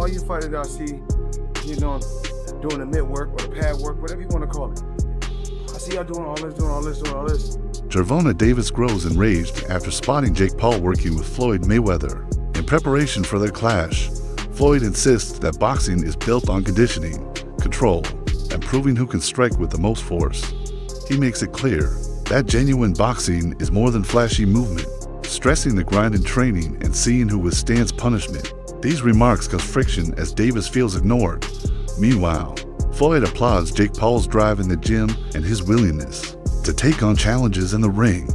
all you fighters that I see, you know, doing the mid work or the pad work, whatever you want to call it. I see y'all doing all this, doing all this, doing all this. Gervonta Davis grows enraged after spotting Jake Paul working with Floyd Mayweather. In preparation for their clash, Floyd insists that boxing is built on conditioning, control, and proving who can strike with the most force. He makes it clear that genuine boxing is more than flashy movement, stressing the grind in training and seeing who withstands punishment. These remarks cause friction as Davis feels ignored. Meanwhile, Floyd applauds Jake Paul's drive in the gym and his willingness to take on challenges in the ring.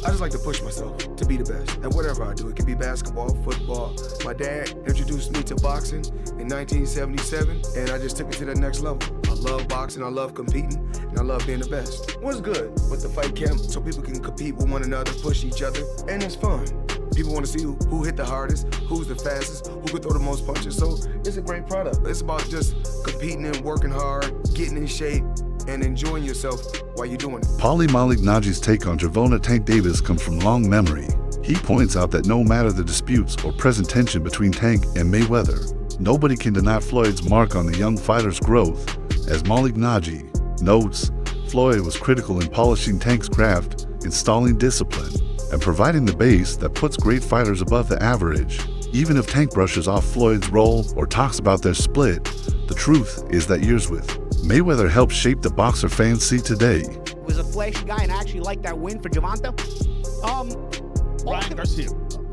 I just like to push myself to be the best at whatever I do. It can be basketball, football. My dad introduced me to boxing in 1977, and I just took it to the next level. I love boxing, I love competing, and I love being the best. What's good with the fight camp so people can compete with one another, push each other, and it's fun. People want to see who hit the hardest, who's the fastest, who could throw the most punches. So it's a great product. It's about just competing and working hard, getting in shape, and enjoying yourself while you're doing it. Paulie Malignaggi's take on Gervonta Tank Davis comes from long memory. He points out that no matter the disputes or present tension between Tank and Mayweather, nobody can deny Floyd's mark on the young fighter's growth. As Malignaggi notes, Floyd was critical in polishing Tank's craft, installing discipline, and providing the base that puts great fighters above the average. Even if Tank brushes off Floyd's role or talks about their split, the truth is that years with Mayweather helped shape the boxer fans see today. Was a flashy guy, and I actually liked that win for Gervonta.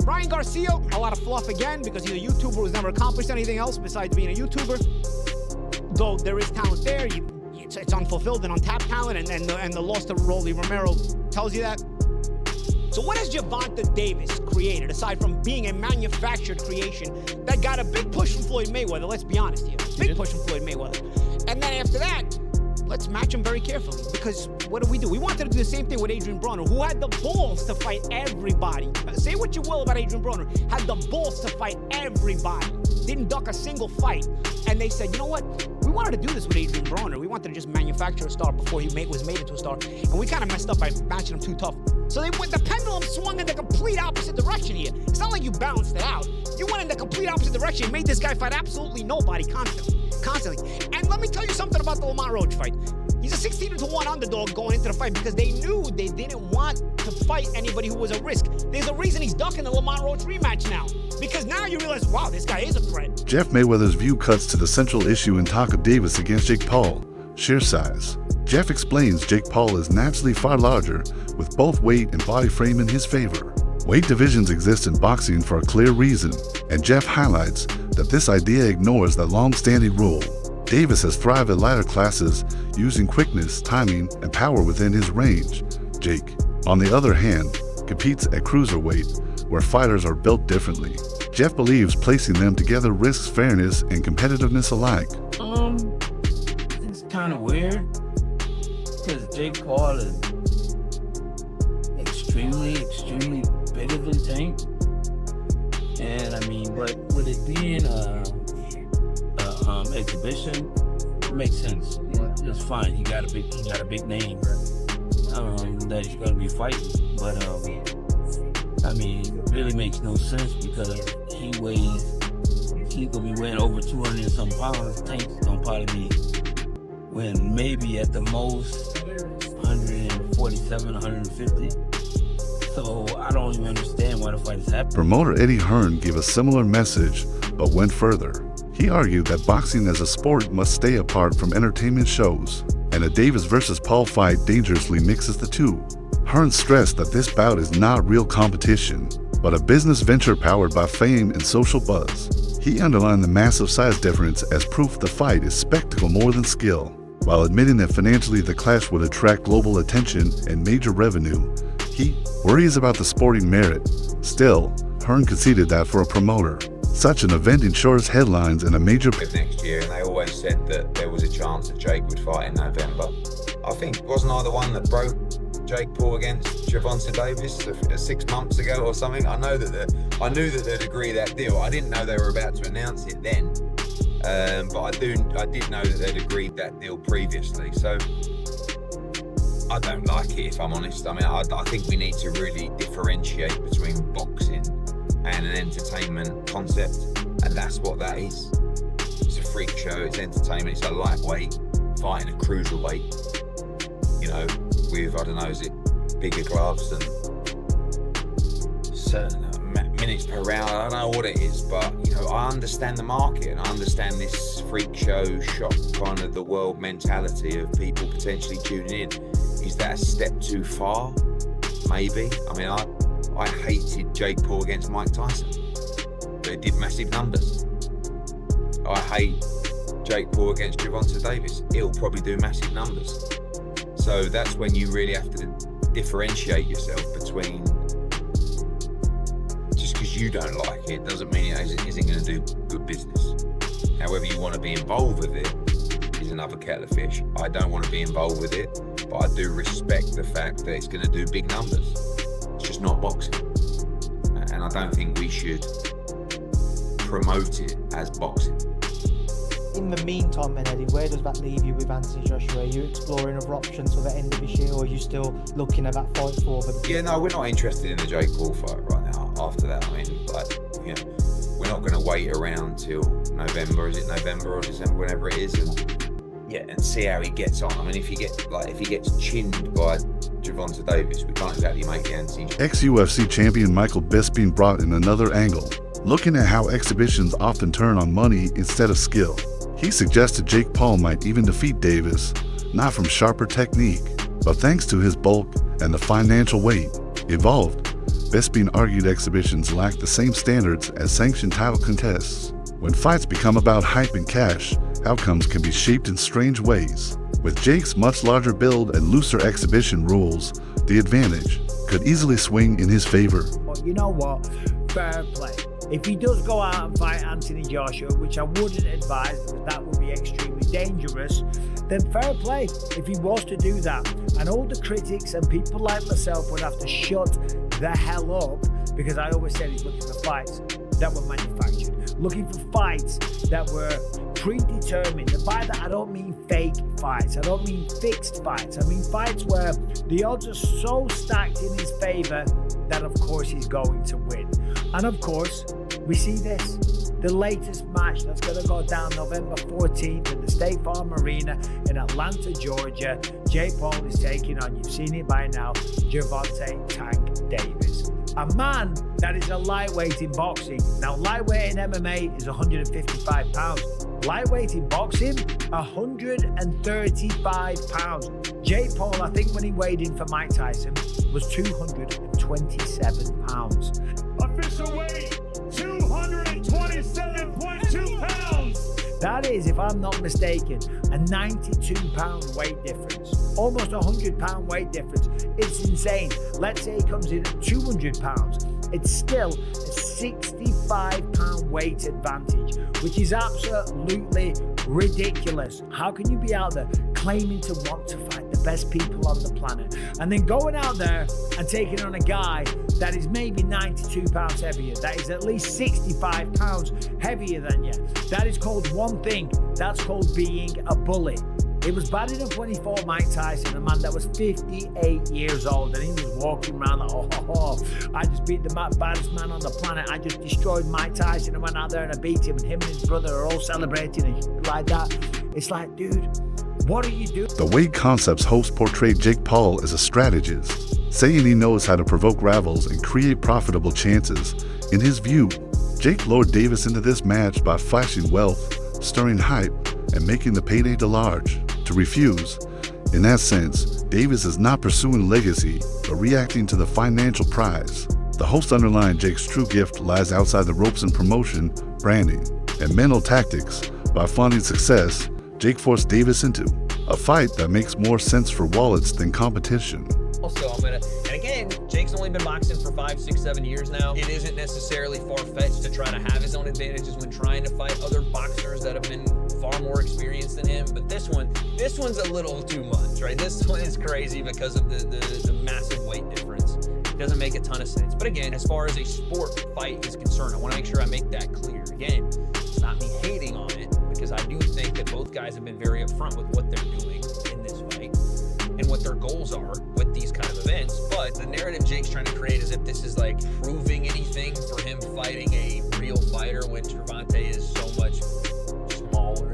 Ryan Garcia, a lot of fluff again because he's a YouTuber who's never accomplished anything else besides being a YouTuber. Though there is talent there, it's unfulfilled and untapped talent, and the loss to Rolly Romero tells you that. So what has Gervonta Davis created, aside from being a manufactured creation that got a big push from Floyd Mayweather? Let's be honest here. Big push from Floyd Mayweather. And then after that, let's match him very carefully. Because what do? We wanted to do the same thing with Adrian Broner, who had the balls to fight everybody. Say what you will about Adrian Broner, had the balls to fight everybody. Didn't duck a single fight. And they said, you know what? We wanted to do this with Adrian Broner. We wanted to just manufacture a star before he was made into a star. And we kind of messed up by matching him too tough. So the pendulum swung in the complete opposite direction here. It's not like you balanced it out. You went in the complete opposite direction and made this guy fight absolutely nobody constantly. And let me tell you something about the Lamont Roach fight. He's a 16-1 underdog going into the fight because they knew they didn't want to fight anybody who was a risk. There's a reason he's ducking the Lamont Roach rematch now. Because now you realize, wow, this guy is a threat. Jeff Mayweather's view cuts to the central issue in talk of Davis against Jake Paul, sheer size. Jeff explains Jake Paul is naturally far larger, with both weight and body frame in his favor. Weight divisions exist in boxing for a clear reason, and Jeff highlights that this idea ignores that long-standing rule. Davis has thrived at lighter classes, using quickness, timing, and power within his range. Jake, on the other hand, competes at cruiserweight, where fighters are built differently. Jeff believes placing them together risks fairness and competitiveness alike. It's kind of weird, because Jake Paul is extremely bigger than Tank. And I mean, but with it being exhibition, it makes sense. It's fine. He got a big name that he's gonna be fighting. But I mean, it really makes no sense because he's gonna be weighing over 200 and some pounds. Tank's gonna probably be weighing maybe at the most 147, 150. So I don't even understand why the fight is happening. Promoter Eddie Hearn gave a similar message, but went further. He argued that boxing as a sport must stay apart from entertainment shows, and a Davis versus Paul fight dangerously mixes the two. Hearn stressed that this bout is not real competition, but a business venture powered by fame and social buzz. He underlined the massive size difference as proof the fight is spectacle more than skill, while admitting that financially the clash would attract global attention and major revenue. He worries about the sporting merit. Still, Hearn conceded that for a promoter, such an event ensures headlines and a major next year, and they always said that there was a chance that Jake would fight in November. I think, wasn't I the one that broke Jake Paul against Gervonta Davis 6 months ago or something? I knew that they'd agree that deal. I didn't know they were about to announce it then, but I did know that they'd agreed that deal previously. So I don't like it, if I'm honest. I mean, I think we need to really differentiate between boxing and an entertainment concept, and that's what that is. freak show, it's entertainment, it's a lightweight fighting a cruiserweight, you know, with, I don't know, is it bigger gloves and certain minutes per round, I don't know what it is, but, you know, I understand the market and I understand this freak show shock kind of the world mentality of people potentially tuning in. Is that a step too far? Maybe. I mean, I hated Jake Paul against Mike Tyson, but it did massive numbers. I hate Jake Paul against Gervonta Davis. It'll probably do massive numbers. So that's when you really have to differentiate yourself between, just because you don't like it doesn't mean it isn't going to do good business. However you want to be involved with it is another kettle of fish. I don't want to be involved with it, but I do respect the fact that it's going to do big numbers. It's just not boxing. And I don't think we should promote it as boxing. In the meantime, then, Eddie, where does that leave you with Anthony Joshua? Are you exploring other options for the end of this year, or are you still looking at that fight for the... Yeah, no, we're not interested in the Jake Paul fight right now. After that, I mean, like, you know, we're not going to wait around till November. Is it November or December, whenever it is, and see how he gets on. I mean, if he gets chinned by Gervonta Davis, we can't exactly make the anti. Ex-UFC champion Michael Bisping brought in another angle, looking at how exhibitions often turn on money instead of skill. He suggested Jake Paul might even defeat Davis, not from sharper technique, but thanks to his bulk and the financial weight involved. Bisping argued exhibitions lack the same standards as sanctioned title contests. When fights become about hype and cash, outcomes can be shaped in strange ways. With Jake's much larger build and looser exhibition rules, the advantage could easily swing in his favor. But you know what? Fair play. If he does go out and fight Anthony Joshua, which I wouldn't advise because that would be extremely dangerous, then fair play if he was to do that. And all the critics and people like myself would have to shut the hell up, because I always said he's looking for fights that were manufactured, looking for fights that were predetermined. And by that I don't mean fake fights, I don't mean fixed fights, I mean fights where the odds are so stacked in his favor that of course he's going to win. And of course we see this, the latest match that's going to go down November 14th in the State Farm Arena in Atlanta, Georgia. Jake Paul is taking on, you've seen it by now, Gervonta Tank Davis. A man that is a lightweight in boxing. Now, lightweight in MMA is 155 pounds. Lightweight in boxing, 135 pounds. Jake Paul, I think when he weighed in for Mike Tyson, was 227 pounds. Official weight, 227.2 pounds. That is, if I'm not mistaken, a 92-pound weight difference. Almost a 100-pound weight difference. It's insane. Let's say he comes in at 200 pounds. It's still a 65-pound weight advantage, which is absolutely ridiculous. How can you be out there claiming to want to fight the best people on the planet and then going out there and taking on a guy that is maybe 92 pounds heavier, that is at least 65 pounds heavier than you? That is called one thing. That's called being a bully. It was bad enough when he fought Mike Tyson, a man that was 58 years old, and he was walking around like, I just beat the baddest man on the planet. I just destroyed Mike Tyson and went out there and I beat him, and him and his brother are all celebrating and shit like that. It's like, dude, what are you doing? The Weight Concepts host portrayed Jake Paul as a strategist, saying he knows how to provoke rivals and create profitable chances. In his view, Jake lured Davis into this match by flashing wealth, stirring hype, and making the payday too large to refuse. In that sense, Davis is not pursuing legacy, but reacting to the financial prize. The host underlined Jake's true gift lies outside the ropes in promotion, branding, and mental tactics. By flaunting success, Jake forced Davis into a fight that makes more sense for wallets than competition. Also, and again, Jake's only been boxing for 5, 6, 7 years now. It isn't necessarily far-fetched to try to have his own advantages when trying to fight other boxers that have been far more experienced than him. But this one's a little too much, right? This one is crazy because of the massive weight difference. It doesn't make a ton of sense. But again, as far as a sport fight is concerned, I want to make sure I make that clear. Again, it's not me hating on it, because I do think that both guys have been very upfront with what they're doing in this fight and what their goals are with these kind of events. But the narrative Jake's trying to create as if this is like proving anything for him fighting a real fighter when Gervonta is so much smaller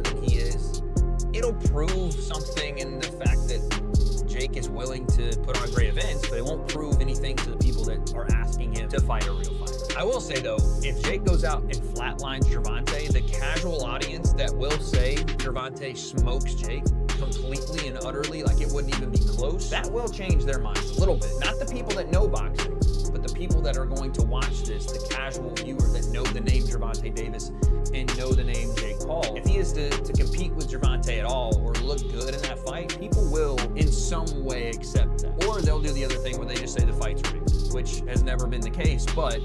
it'll prove something in the fact that Jake is willing to put on great events, but it won't prove anything to the people that are asking him to fight a real fighter. I will say though, if Jake goes out and flatlines Gervonta, the casual audience that will say Gervonta smokes Jake completely and utterly, like it wouldn't even be close, that will change their minds a little bit. Not the people that know boxing, but the people that are going to watch this, the casual viewer that know the name Gervonta Davis and know the name Jake Paul. If he is to compete with Gervonta at all or look good in that fight, people will in some way accept that. Or they'll do the other thing where they just say the fight's rigged, which has never been the case, but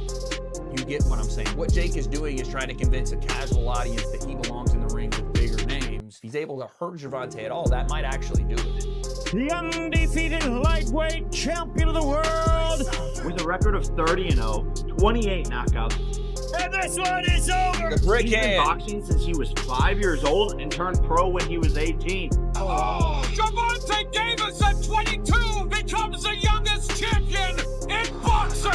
you get what I'm saying. What Jake is doing is trying to convince a casual audience that he belongs in the ring with bigger names. If he's able to hurt Gervonta at all, that might actually do it. The undefeated lightweight champion of the world with a record of 30-0, 28 knockouts. And this one is over. The brick He's been hand. boxing since he was 5 years old and turned pro when he was 18. Gervonta Davis at 22 becomes the youngest champion in boxing.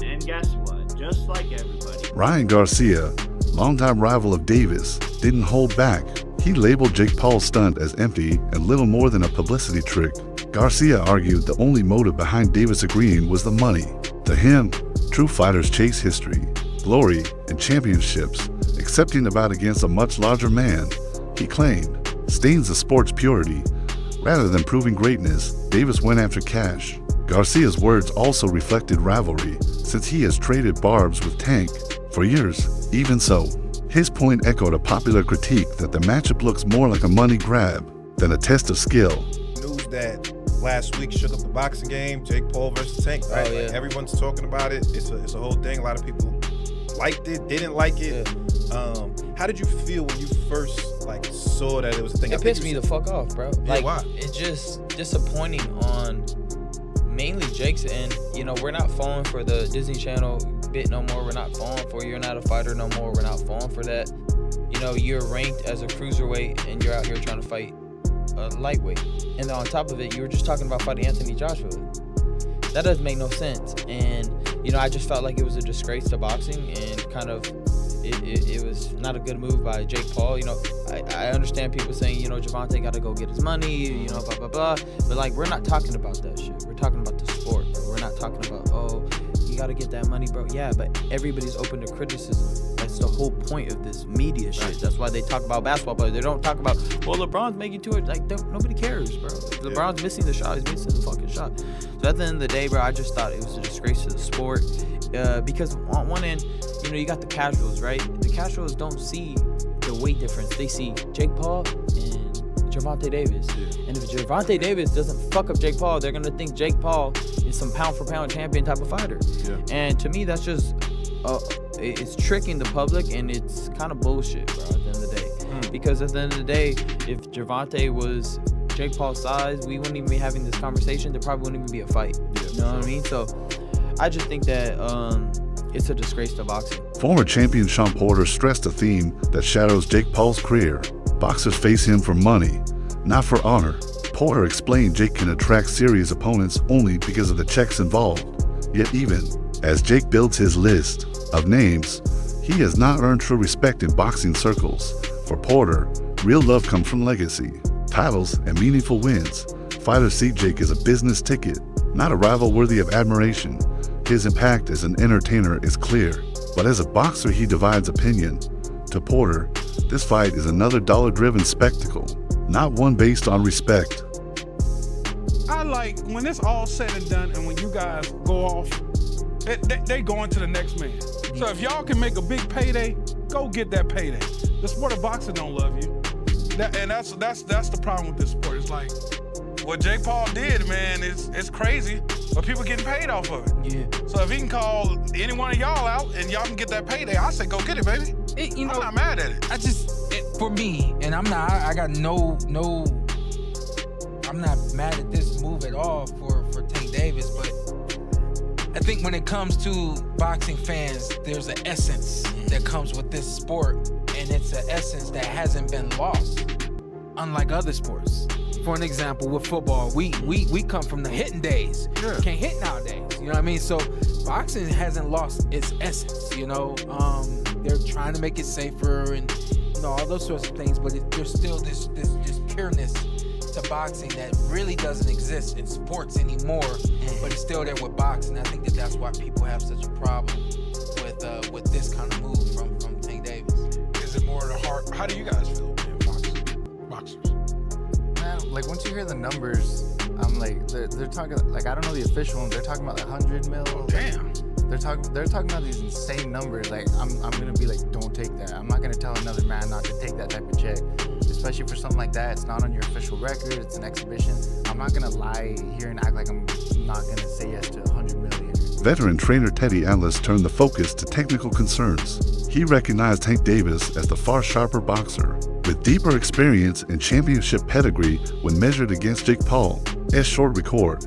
And guess what? Just like everybody. Ryan Garcia, longtime rival of Davis, didn't hold back. He labeled Jake Paul's stunt as empty and little more than a publicity trick. Garcia argued the only motive behind Davis agreeing was the money. To him, true fighters chase history, glory, and championships, accepting a bout against a much larger man, he claimed, stains the sport's purity. Rather than proving greatness, Davis went after cash. Garcia's words also reflected rivalry, since he has traded barbs with Tank for years. Even so, his point echoed a popular critique that the matchup looks more like a money grab than a test of skill. News that last week shook up the boxing game, Jake Paul versus Tank, right? Oh, yeah. Like everyone's talking about it. It's a whole thing. A lot of people liked it, didn't like it. Yeah. How did you feel when you first saw that it was a thing? It pissed me the fuck off, bro. Yeah, why? It's just disappointing on mainly Jake's end. You know, we're not falling for the Disney Channel bit no more. We're not falling for you're not a fighter no more. We're not falling for that. You know, you're ranked as a cruiserweight and you're out here trying to fight a lightweight. And then on top of it, you were just talking about fighting Anthony Joshua. That doesn't make no sense. And, you know, I just felt like it was a disgrace to boxing and kind of it was not a good move by Jake Paul. You know, I understand people saying, you know, Gervonta got to go get his money, you know, blah, blah, blah. But, like, we're not talking about that shit. We're talking about the sport, bro. We're not talking about, oh, you got to get that money, bro. Yeah, but everybody's open to criticism. That's the whole point of this media shit. That's why they talk about basketball players. They don't talk about, well, LeBron's making too much. Like, nobody cares, bro. LeBron's missing the shot. He's missing the fucking shot. So at the end of the day, bro, I just thought it was a disgrace to the sport. Because on one end, you know, you got the casuals, right? The casuals don't see the weight difference. They see Jake Paul and Gervonta Davis. Yeah. And if Gervonta Davis doesn't fuck up Jake Paul, they're going to think Jake Paul is some pound-for-pound champion type of fighter. Yeah. And to me, that's just, it's tricking the public, and it's kind of bullshit, bro, at the end of the day. Because at the end of the day, if Gervonta was Jake Paul's size, we wouldn't even be having this conversation. There probably wouldn't even be a fight. Yeah, you know what I mean? So I just think that it's a disgrace to boxing. Former champion Sean Porter stressed a theme that shadows Jake Paul's career. Boxers face him for money, not for honor. Porter explained Jake can attract serious opponents only because of the checks involved. Yet even as Jake builds his list of names, he has not earned true respect in boxing circles. For Porter, real love comes from legacy, titles, and meaningful wins. Fighters see Jake as a business ticket, not a rival worthy of admiration. His impact as an entertainer is clear, but as a boxer he divides opinion. To Porter, this fight is another dollar-driven spectacle, not one based on respect. I like when it's all said and done and when you guys go off, they go into the next man. So if y'all can make a big payday, go get that payday. The sport of boxing don't love you. That's the problem with this sport. It's like, what Jake Paul did, man, it's crazy, but people getting paid off of it. Yeah. So if he can call any one of y'all out and y'all can get that payday, I say go get it, baby. I'm not mad at it. For me, and I'm not mad at this move at all for Tank Davis, but I think when it comes to boxing fans, there's an essence that comes with this sport, and it's an essence that hasn't been lost, unlike other sports. For an example, with football, we come from the hitting days. Yeah. Can't hit nowadays. You know what I mean? So boxing hasn't lost its essence. You know, they're trying to make it safer and all those sorts of things, but there's still this pureness to boxing that really doesn't exist in sports anymore, but it's still there with boxing. I think that's why people have such a problem with this kind of move from Tank Davis. Is it more the heart? How do you guys feel, man, boxers? Man, like once you hear the numbers, I'm like, they're talking, like, I don't know the official ones, they're talking about like 100 mil. Oh, damn. They're talking about these insane numbers. Like, I'm gonna be like, don't take that. I'm not gonna tell another man not to take that type of check, especially for something like that. It's not on your official record. It's an exhibition. I'm not gonna lie here and act like I'm not gonna say yes to 100 million. Veteran trainer Teddy Atlas turned the focus to technical concerns. He recognized Tank Davis as the far sharper boxer, with deeper experience and championship pedigree when measured against Jake Paul. As short record,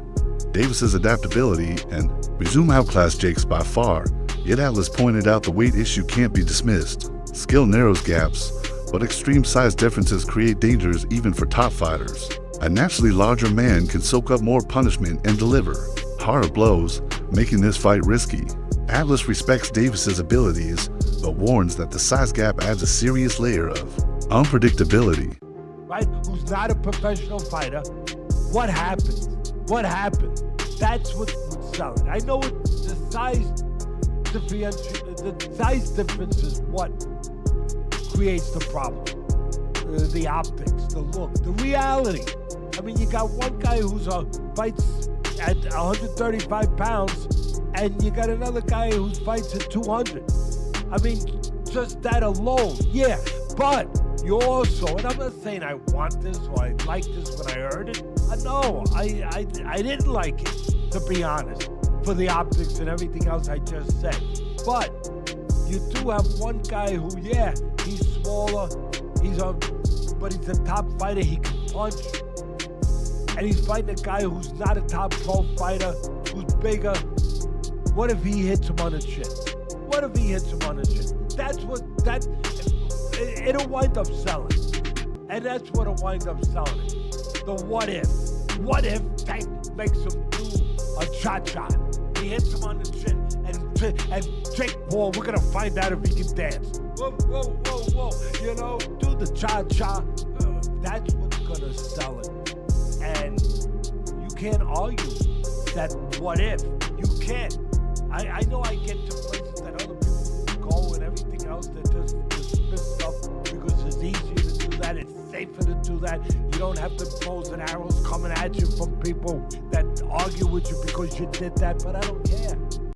Davis's adaptability and resume outclassed Jake's by far, yet Atlas pointed out the weight issue can't be dismissed. Skill narrows gaps, but extreme size differences create dangers even for top fighters. A naturally larger man can soak up more punishment and deliver harder blows, making this fight risky. Atlas respects Davis's abilities, but warns that the size gap adds a serious layer of unpredictability. Right? Who's not a professional fighter? What happened? What happened? That's what would sell it. I know the size difference is what creates the problem. The optics, the look, the reality. I mean, you got one guy who's fights at 135 pounds, and you got another guy who fights at 200. I mean, just that alone, yeah. But you also, and I'm not saying I want this or I like this when I heard it. No, I didn't like it, to be honest, for the optics and everything else I just said. But you do have one guy who, yeah, he's smaller, but he's a top fighter, he can punch. And he's fighting a guy who's not a top pro fighter, who's bigger. What if he hits him on the chin? What if he hits him on the chin? It'll wind up selling. And that's what'll wind up selling it. The what if. What if Tank makes him do a cha-cha? He hits him on the chin, and Jake Paul, we're gonna find out if he can dance. Whoa, whoa, whoa, whoa. You know, do the cha-cha. That's what's gonna sell it. And you can't argue that what if. You can't. I know I get to places that other people go and everything else that just dismiss stuff because it's easier to do that, it's safer to do that. You don't have the bows and arrows coming at you from people that argue with you because you did that, but I don't care.